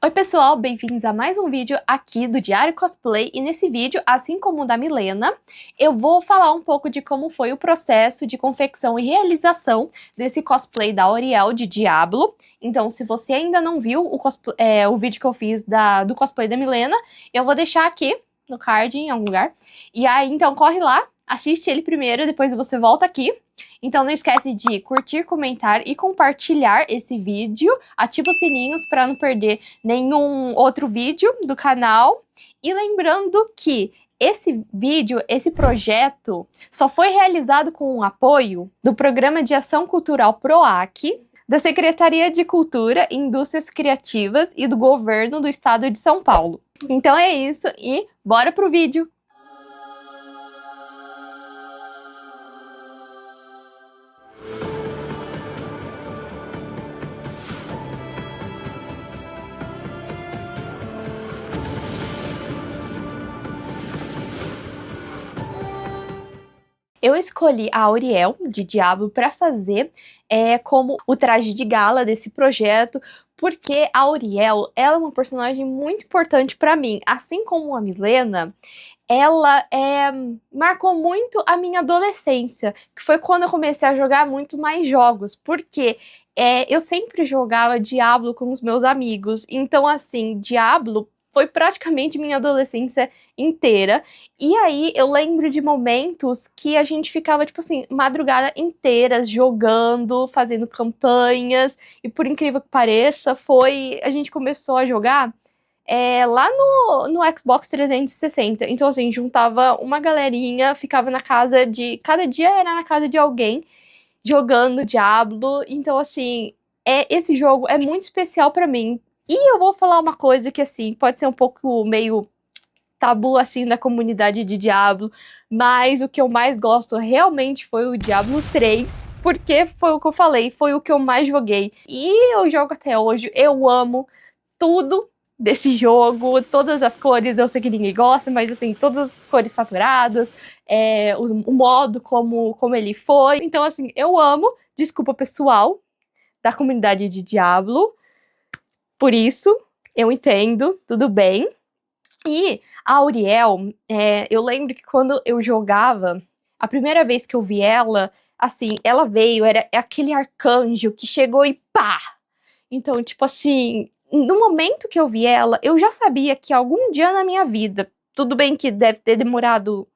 Oi pessoal, bem-vindos a mais um vídeo aqui do Diário Cosplay, e nesse vídeo, assim como o da Milena, eu vou falar um pouco de como foi o processo de confecção e realização desse cosplay da Auriel de Diablo. Então, se você ainda não viu o vídeo que eu fiz do cosplay da Milena, eu vou deixar aqui no card, em algum lugar. E aí, então, corre lá, assiste ele primeiro, depois você volta aqui. Então não esquece de curtir, comentar e compartilhar esse vídeo. Ativa os sininhos para não perder nenhum outro vídeo do canal. E lembrando que esse vídeo, esse projeto, só foi realizado com o apoio do Programa de Ação Cultural PROAC, da Secretaria de Cultura e Indústrias Criativas e do Governo do Estado de São Paulo. Então é isso e bora pro vídeo! Eu escolhi a Auriel, de Diablo, para fazer como o traje de gala desse projeto, porque a Auriel, ela é uma personagem muito importante para mim. Assim como a Milena, ela marcou muito a minha adolescência, que foi quando eu comecei a jogar muito mais jogos, porque eu sempre jogava Diablo com os meus amigos. Então, assim, Diablo foi praticamente minha adolescência inteira. E aí eu lembro de momentos que a gente ficava, tipo assim, madrugada inteiras jogando, fazendo campanhas. E por incrível que pareça, a gente começou a jogar lá no Xbox 360. Então, assim, juntava uma galerinha, ficava na casa de... Cada dia era na casa de alguém, jogando Diablo. Então, assim, esse jogo é muito especial pra mim. E eu vou falar uma coisa que, assim, pode ser um pouco meio tabu, assim, da comunidade de Diablo, mas o que eu mais gosto realmente foi o Diablo 3, porque foi o que eu falei, foi o que eu mais joguei. E eu jogo até hoje, eu amo tudo desse jogo, todas as cores, eu sei que ninguém gosta, mas assim, todas as cores saturadas, o modo como ele foi. Então, assim, eu amo, desculpa pessoal da comunidade de Diablo, por isso, eu entendo, tudo bem. E a Auriel, eu lembro que quando eu jogava, a primeira vez que eu vi ela, assim, ela veio, era aquele arcanjo que chegou e pá! Então, tipo assim, no momento que eu vi ela, eu já sabia que algum dia na minha vida, tudo bem que deve ter demorado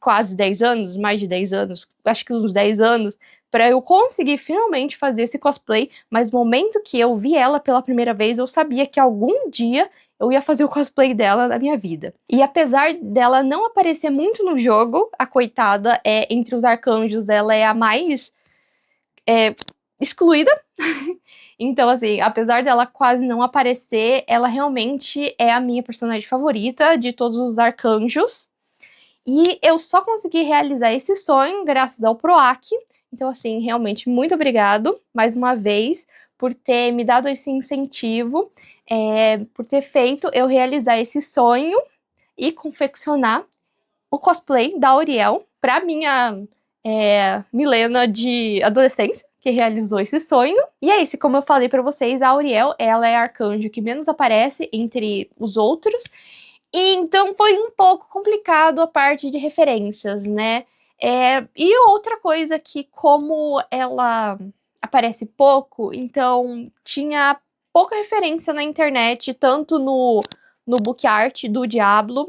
quase 10 anos, mais de 10 anos, acho que uns 10 anos, para eu conseguir finalmente fazer esse cosplay, mas no momento que eu vi ela pela primeira vez, eu sabia que algum dia eu ia fazer o cosplay dela na minha vida. E apesar dela não aparecer muito no jogo, a coitada, entre os arcanjos, ela é a mais excluída. Então, assim, apesar dela quase não aparecer, ela realmente é a minha personagem favorita de todos os arcanjos. E eu só consegui realizar esse sonho graças ao PROAC. Então, assim, realmente, muito obrigado, mais uma vez, por ter me dado esse incentivo, por ter feito eu realizar esse sonho e confeccionar o cosplay da Auriel para minha Milena de adolescência, que realizou esse sonho. E é isso, como eu falei para vocês, a Auriel, ela é a arcanjo que menos aparece entre os outros. E então foi um pouco complicado a parte de referências, né? E outra coisa que, como ela aparece pouco, então tinha pouca referência na internet, tanto no book art do Diablo,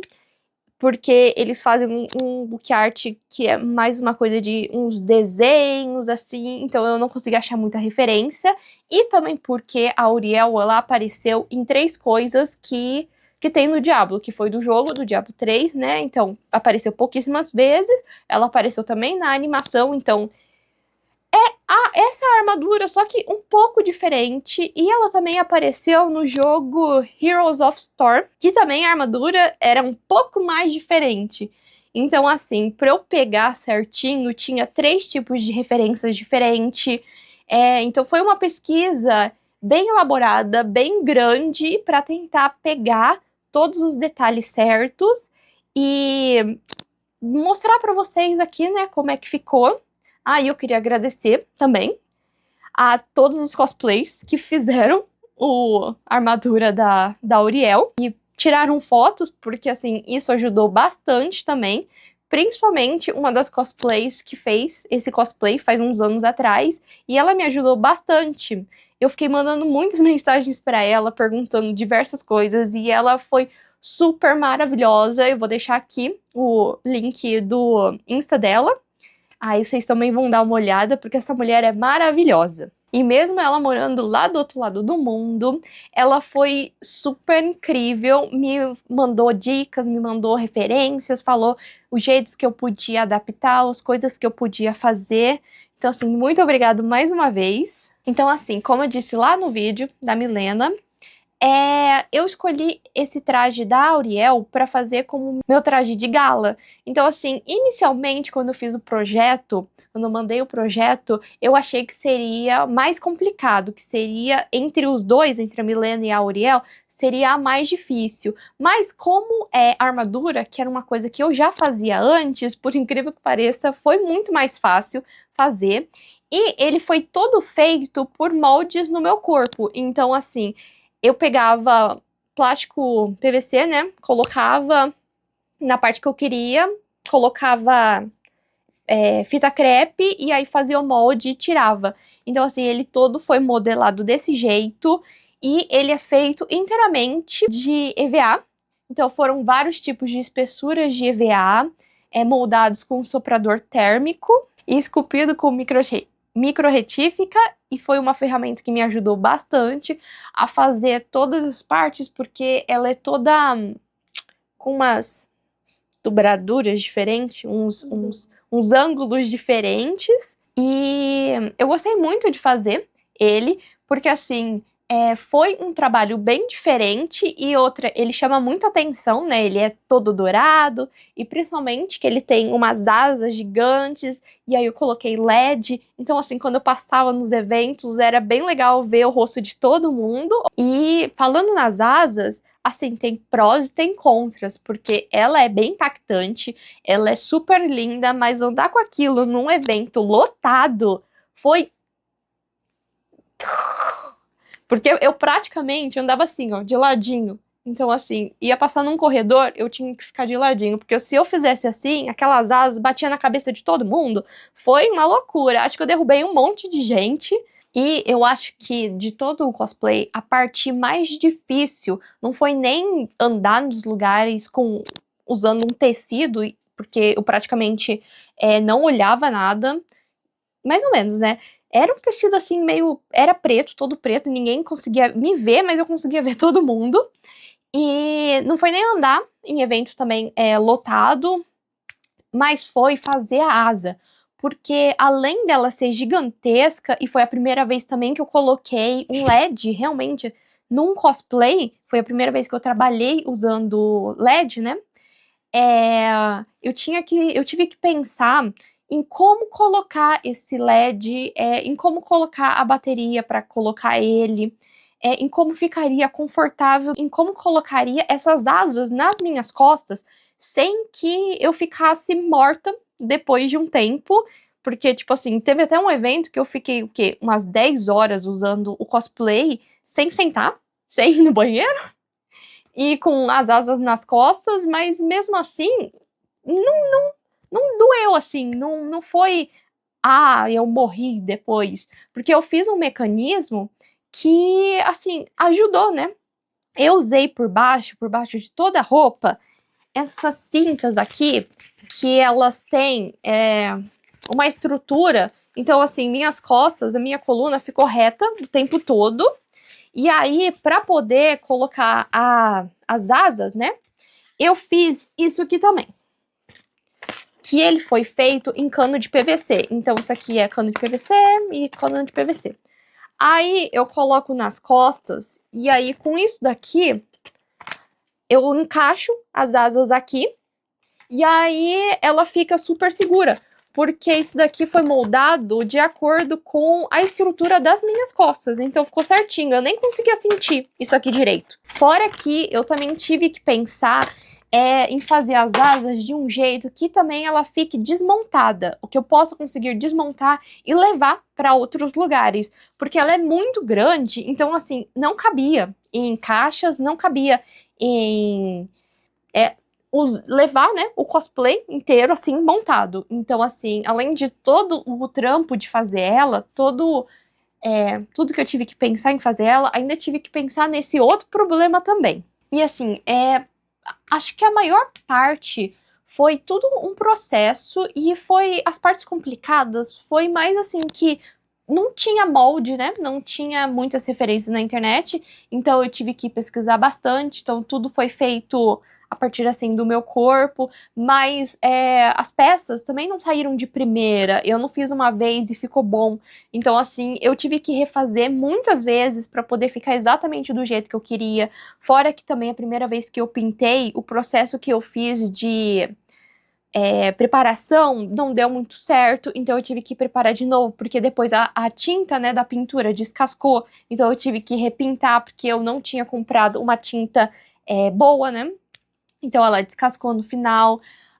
porque eles fazem um book art que é mais uma coisa de uns desenhos, assim, então eu não consegui achar muita referência, e também porque a Auriel, ela apareceu em 3 coisas que tem no Diablo, que foi do jogo, do Diablo 3, né, então apareceu pouquíssimas vezes, ela apareceu também na animação, então essa armadura, só que um pouco diferente, e ela também apareceu no jogo Heroes of Storm, que também a armadura era um pouco mais diferente. Então, assim, pra eu pegar certinho, tinha 3 tipos de referências diferentes. Então foi uma pesquisa bem elaborada, bem grande, para tentar pegar todos os detalhes certos e mostrar para vocês aqui, né, como é que ficou. E eu queria agradecer também a todos os cosplays que fizeram a armadura da Auriel e tiraram fotos, porque assim, isso ajudou bastante também. Principalmente uma das cosplays que fez esse cosplay faz uns anos atrás, e ela me ajudou bastante. Eu fiquei mandando muitas mensagens pra ela, perguntando diversas coisas, e ela foi super maravilhosa. Eu vou deixar aqui o link do Insta dela. Aí vocês também vão dar uma olhada, porque essa mulher é maravilhosa. E mesmo ela morando lá do outro lado do mundo, ela foi super incrível, me mandou dicas, me mandou referências, falou os jeitos que eu podia adaptar, as coisas que eu podia fazer. Então, assim, muito obrigado mais uma vez. Então, assim, como eu disse lá no vídeo da Milena, eu escolhi esse traje da Auriel para fazer como meu traje de gala. Então, assim, inicialmente, quando eu fiz o projeto, quando eu mandei o projeto, eu achei que seria mais complicado, que seria entre os dois, entre a Milena e a Auriel, seria a mais difícil. Mas como é armadura, que era uma coisa que eu já fazia antes, por incrível que pareça, foi muito mais fácil fazer. E ele foi todo feito por moldes no meu corpo. Então, assim, eu pegava plástico PVC, né? Colocava na parte que eu queria, colocava fita crepe e aí fazia o molde e tirava. Então, assim, ele todo foi modelado desse jeito e ele é feito inteiramente de EVA. Então, foram vários tipos de espessuras de EVA, moldados com soprador térmico e esculpido com micro-retífica, e foi uma ferramenta que me ajudou bastante a fazer todas as partes, porque ela é toda com umas dobraduras diferentes, uns ângulos diferentes, e eu gostei muito de fazer ele, porque assim, foi um trabalho bem diferente, e outra, ele chama muita atenção, né, ele é todo dourado, e principalmente que ele tem umas asas gigantes, e aí eu coloquei LED, então assim, quando eu passava nos eventos, era bem legal ver o rosto de todo mundo. E falando nas asas, assim, tem prós e tem contras, porque ela é bem impactante, ela é super linda, mas andar com aquilo num evento lotado foi... Porque eu praticamente andava assim, ó, de ladinho. Então, assim, ia passar num corredor, eu tinha que ficar de ladinho, porque se eu fizesse assim, aquelas asas batiam na cabeça de todo mundo. Foi uma loucura. Acho que eu derrubei um monte de gente. E eu acho que de todo o cosplay, a parte mais difícil não foi nem andar nos lugares usando um tecido, porque eu praticamente não olhava nada. Mais ou menos, né? Era um tecido assim, meio... Era preto, todo preto, ninguém conseguia me ver, mas eu conseguia ver todo mundo. E não foi nem andar em evento também lotado, mas foi fazer a asa. Porque além dela ser gigantesca, e foi a primeira vez também que eu coloquei um LED, realmente, num cosplay, foi a primeira vez que eu trabalhei usando LED, né? Eu tive que pensar em como colocar esse LED, em como colocar a bateria para colocar ele, em como ficaria confortável, em como colocaria essas asas nas minhas costas, sem que eu ficasse morta depois de um tempo, porque, tipo assim, teve até um evento que eu fiquei, o quê? Umas 10 horas usando o cosplay, sem sentar, sem ir no banheiro, e com as asas nas costas, mas mesmo assim, não doeu assim, não foi, eu morri depois, porque eu fiz um mecanismo que, assim, ajudou, né? Eu usei por baixo de toda a roupa, essas cintas aqui, que elas têm uma estrutura, então, assim, minhas costas, a minha coluna ficou reta o tempo todo, e aí, para poder colocar as asas, né, eu fiz isso aqui também, que ele foi feito em cano de PVC. Então, isso aqui é cano de PVC e cano de PVC. Aí, eu coloco nas costas, e aí, com isso daqui, eu encaixo as asas aqui, e aí ela fica super segura, porque isso daqui foi moldado de acordo com a estrutura das minhas costas, então ficou certinho, eu nem conseguia sentir isso aqui direito. Fora que eu também tive que pensar em fazer as asas de um jeito que também ela fique desmontada, o que eu possa conseguir desmontar e levar para outros lugares, porque ela é muito grande, então assim, não cabia em caixas, não cabia em levar, né, o cosplay inteiro assim montado. Então assim, além de todo o trampo de fazer ela, tudo que eu tive que pensar em fazer ela, ainda tive que pensar nesse outro problema também. E assim, acho que a maior parte foi tudo um processo e foi as partes complicadas, foi mais assim que não tinha molde, né? Não tinha muitas referências na internet, então eu tive que pesquisar bastante, então tudo foi feito a partir assim do meu corpo, mas as peças também não saíram de primeira, eu não fiz uma vez e ficou bom, então assim, eu tive que refazer muitas vezes para poder ficar exatamente do jeito que eu queria. Fora que também a primeira vez que eu pintei, o processo que eu fiz de preparação não deu muito certo, então eu tive que preparar de novo, porque depois a tinta, né, da pintura descascou, então eu tive que repintar, porque eu não tinha comprado uma tinta boa, né, então ela descascou no final.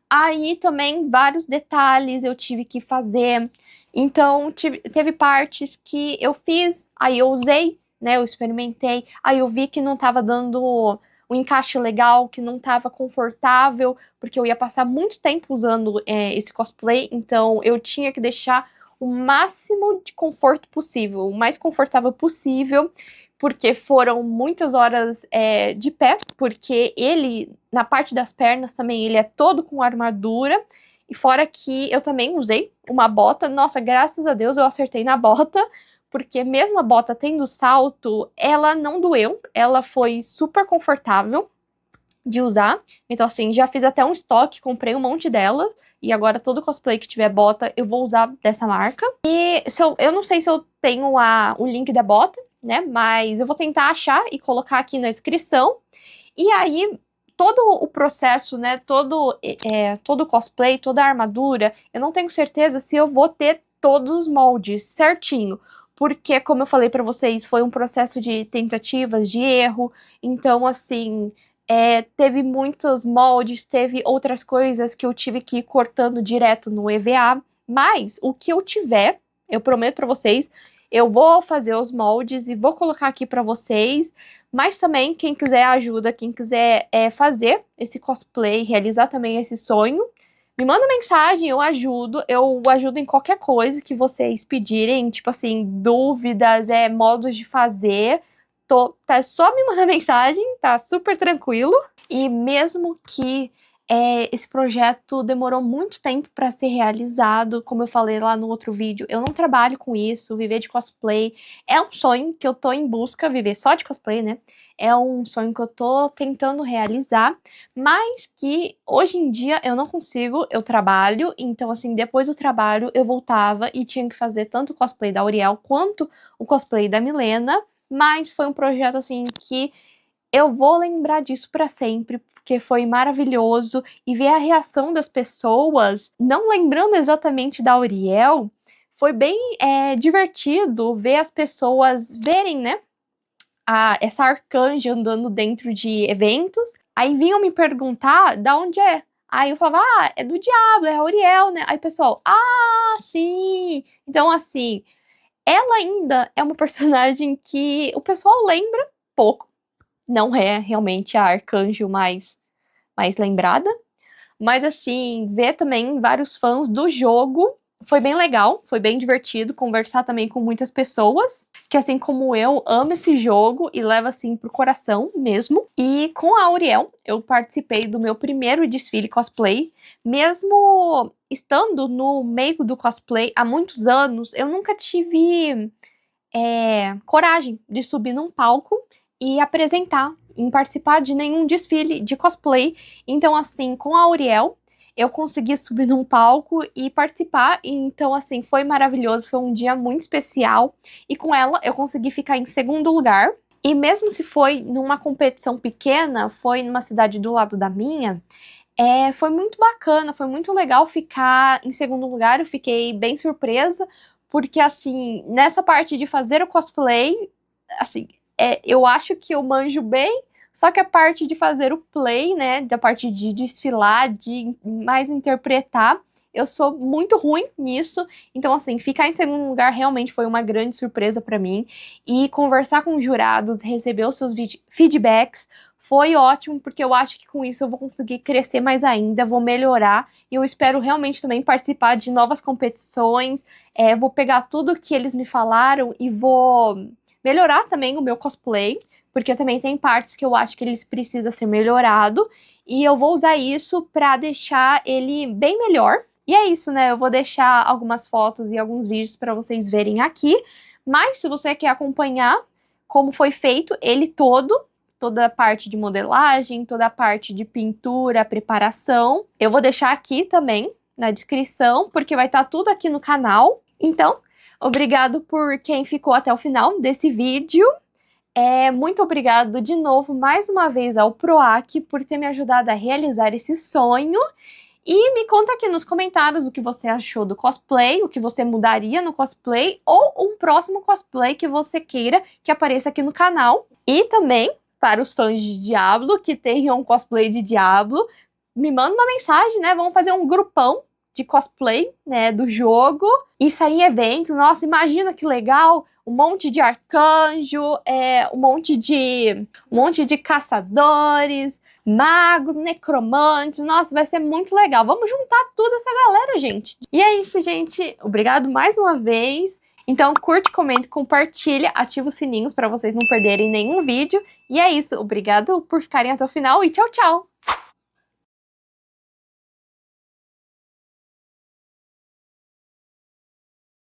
Aí também vários detalhes eu tive que fazer, então teve partes que eu fiz, aí eu usei, né, eu experimentei, aí eu vi que não tava dando um encaixe legal, que não tava confortável, porque eu ia passar muito tempo usando esse cosplay, então eu tinha que deixar o máximo de conforto possível, o mais confortável possível, porque foram muitas horas de pé, porque ele, na parte das pernas também, ele é todo com armadura, e fora que eu também usei uma bota, nossa, graças a Deus eu acertei na bota, porque mesmo a bota tendo salto, ela não doeu, ela foi super confortável de usar. Então, assim, já fiz até um estoque, comprei um monte dela. E agora todo cosplay que tiver bota, eu vou usar dessa marca. E eu não sei se eu tenho o link da bota, né? Mas eu vou tentar achar e colocar aqui na descrição. E aí, todo o processo, né? Todo o cosplay, toda a armadura, eu não tenho certeza se eu vou ter todos os moldes certinho. Porque, como eu falei pra vocês, foi um processo de tentativas, de erro. Então, assim, teve muitos moldes, teve outras coisas que eu tive que ir cortando direto no EVA, mas o que eu tiver, eu prometo pra vocês, eu vou fazer os moldes e vou colocar aqui pra vocês, mas também quem quiser ajuda, quem quiser fazer esse cosplay, realizar também esse sonho, me manda mensagem, eu ajudo em qualquer coisa que vocês pedirem, tipo assim, dúvidas, modos de fazer, tá só me mandar mensagem, tá super tranquilo. E mesmo que esse projeto demorou muito tempo para ser realizado, como eu falei lá no outro vídeo, eu não trabalho com isso, viver de cosplay é um sonho que eu tô em busca, viver só de cosplay, né? É um sonho que eu tô tentando realizar, mas que hoje em dia eu não consigo, eu trabalho, então assim, depois do trabalho eu voltava e tinha que fazer tanto o cosplay da Auriel quanto o cosplay da Milena, mas foi um projeto assim que eu vou lembrar disso pra sempre, porque foi maravilhoso, e ver a reação das pessoas, não lembrando exatamente da Auriel, foi bem divertido ver as pessoas verem, né, essa arcanja andando dentro de eventos, aí vinham me perguntar da onde é. Aí eu falava, é do Diablo, é a Auriel, né? Aí o pessoal, sim! Então, assim, ela ainda é uma personagem que o pessoal lembra pouco, não é realmente a arcanjo mais lembrada, mas assim, ver também vários fãs do jogo foi bem legal, foi bem divertido conversar também com muitas pessoas, que assim como eu, ama esse jogo e leva assim pro coração mesmo. E com a Auriel, eu participei do meu primeiro desfile cosplay, mesmo estando no meio do cosplay há muitos anos, eu nunca tive coragem de subir num palco e apresentar, em participar de nenhum desfile de cosplay. Então, assim, com a Auriel, eu consegui subir num palco e participar, então, assim, foi maravilhoso, foi um dia muito especial, e com ela eu consegui ficar em segundo lugar, e mesmo se foi numa competição pequena, foi numa cidade do lado da minha, foi muito bacana, foi muito legal ficar em segundo lugar, eu fiquei bem surpresa, porque, assim, nessa parte de fazer o cosplay, assim, eu acho que eu manjo bem, Só que a parte de fazer o play, né, da parte de desfilar, de mais interpretar, eu sou muito ruim nisso. Então, assim, ficar em segundo lugar realmente foi uma grande surpresa pra mim. E conversar com os jurados, receber os seus feedbacks, foi ótimo, porque eu acho que com isso eu vou conseguir crescer mais ainda, vou melhorar. E eu espero realmente também participar de novas competições. Vou pegar tudo que eles me falaram e vou melhorar também o meu cosplay, porque também tem partes que eu acho que eles precisam ser melhorado. E eu vou usar isso pra deixar ele bem melhor. E é isso, né? Eu vou deixar algumas fotos e alguns vídeos para vocês verem aqui. Mas se você quer acompanhar como foi feito ele todo, toda a parte de modelagem, toda a parte de pintura, preparação, eu vou deixar aqui também na descrição, porque vai estar tudo aqui no canal. Então, obrigado por quem ficou até o final desse vídeo. Muito obrigado de novo, mais uma vez, ao PROAC por ter me ajudado a realizar esse sonho. E me conta aqui nos comentários o que você achou do cosplay, o que você mudaria no cosplay, ou um próximo cosplay que você queira que apareça aqui no canal. E também, para os fãs de Diablo, que tenham um cosplay de Diablo, me manda uma mensagem, né? Vamos fazer um grupão de cosplay, né, do jogo, e sair em eventos. Nossa, imagina que legal! Um monte de arcanjo, um monte de caçadores, magos, necromantes. Nossa, vai ser muito legal. Vamos juntar toda essa galera, gente. E é isso, gente. Obrigado mais uma vez. Então, curte, comenta, compartilha, ativa os sininhos para vocês não perderem nenhum vídeo. E é isso. Obrigado por ficarem até o final e tchau, tchau!